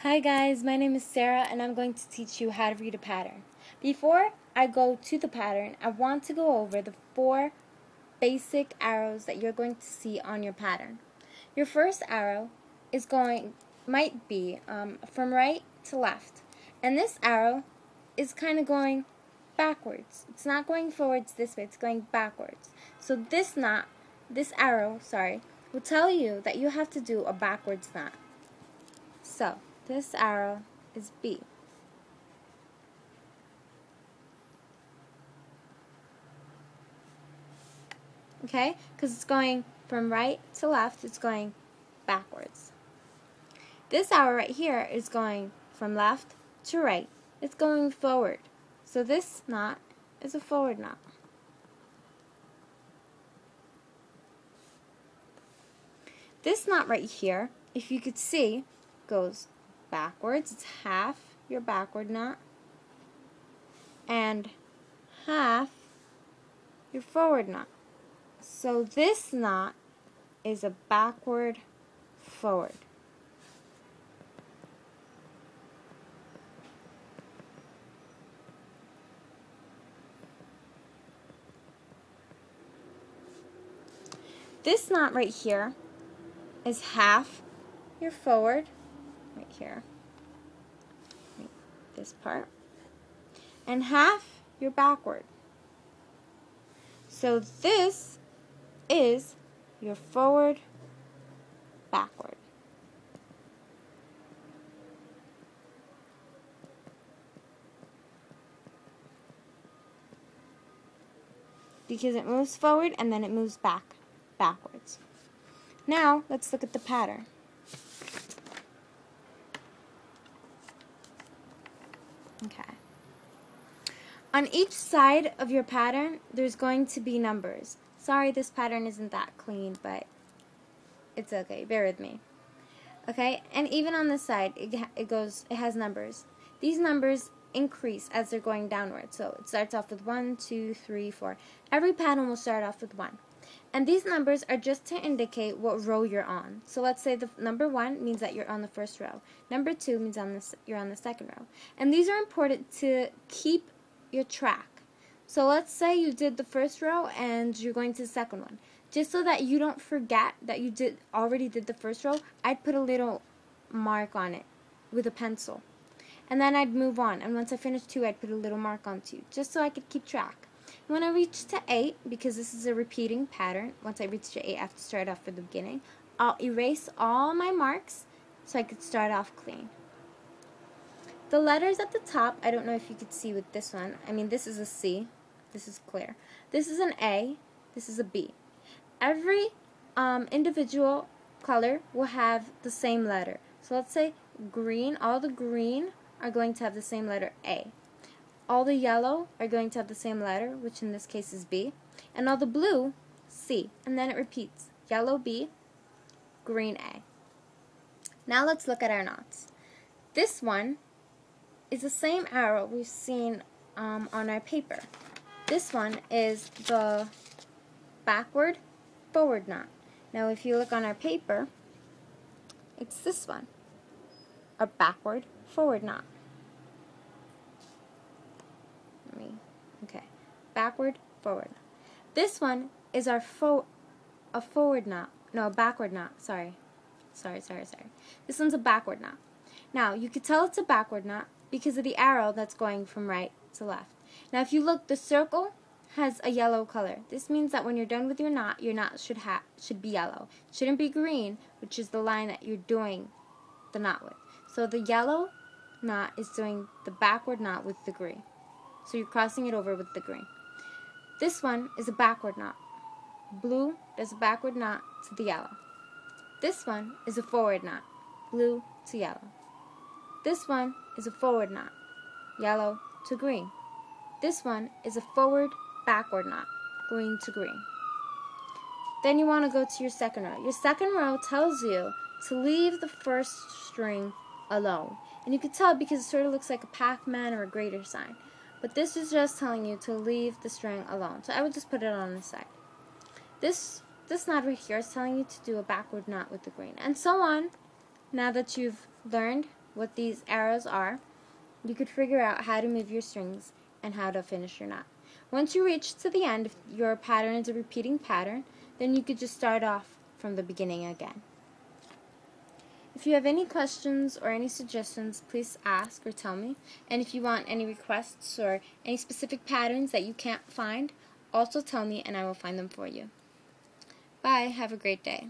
Hi guys, my name is Sarah and I'm going to teach you how to read a pattern. Before I go to the pattern, I want to go over the 4 basic arrows that you're going to see on your pattern. Your first arrow might be from right to left, and this arrow is kind of going backwards. It's not going forwards this way, it's going backwards. So this arrow, will tell you that you have to do a backwards knot. So this arrow is B. Okay? Because it's going from right to left, it's going backwards. This arrow right here is going from left to right. It's going forward. So this knot is a forward knot. This knot right here, if you could see, goes backwards. It's half your backward knot and half your forward knot. So this knot is a backward forward. This knot right here is half your forward, right here, this part, and half your backward. So this is your forward, backward. Because it moves forward and then it moves backwards. Now, let's look at the pattern. Okay. On each side of your pattern, there's going to be numbers. Sorry, this pattern isn't that clean, but it's okay. Bear with me. Okay, and even on this side, it has numbers. These numbers increase as they're going downward. So it starts off with 1, 2, 3, 4. Every pattern will start off with 1. And these numbers are just to indicate what row you're on. So let's say the number 1 means that you're on the first row. Number 2 means you're on the second row. And these are important to keep your track. So let's say you did the first row and you're going to the second one. Just so that you don't forget that you already did the first row, I'd put a little mark on it with a pencil. And then I'd move on. And once I finished 2, I'd put a little mark on 2, just so I could keep track. When I reach to 8, because this is a repeating pattern, once I reach to 8, I have to start off from the beginning. I'll erase all my marks so I could start off clean. The letters at the top, I don't know if you could see with this one. I mean, this is a C. This is clear. This is an A. This is a B. Every individual color will have the same letter. So let's say green, all the green are going to have the same letter A. All the yellow are going to have the same letter, which in this case is B. And all the blue, C. And then it repeats. Yellow B, green A. Now let's look at our knots. This one is the same arrow we've seen on our paper. This one is the backward forward knot. Now if you look on our paper, it's this one, a backward forward knot. Okay, backward forward. This one is our a forward knot. No, a backward knot. Sorry. This one's a backward knot. Now you could tell it's a backward knot because of the arrow that's going from right to left. Now if you look, the circle has a yellow color. This means that when you're done with your knot should be yellow. It shouldn't be green, which is the line that you're doing the knot with. So the yellow knot is doing the backward knot with the green. So you're crossing it over with the green. This one is a backward knot. Blue does a backward knot to the yellow. This one is a forward knot. Blue to yellow. This one is a forward knot. Yellow to green. This one is a forward backward knot. Green to green. Then you want to go to your second row. Your second row tells you to leave the first string alone. And you can tell because it sort of looks like a Pac-Man or a greater sign. But this is just telling you to leave the string alone. So I would just put it on the side. This knot right here is telling you to do a backward knot with the green. And so on, now that you've learned what these arrows are, you could figure out how to move your strings and how to finish your knot. Once you reach to the end, if your pattern is a repeating pattern, then you could just start off from the beginning again. If you have any questions or any suggestions, please ask or tell me. And if you want any requests or any specific patterns that you can't find, also tell me and I will find them for you. Bye. Have a great day.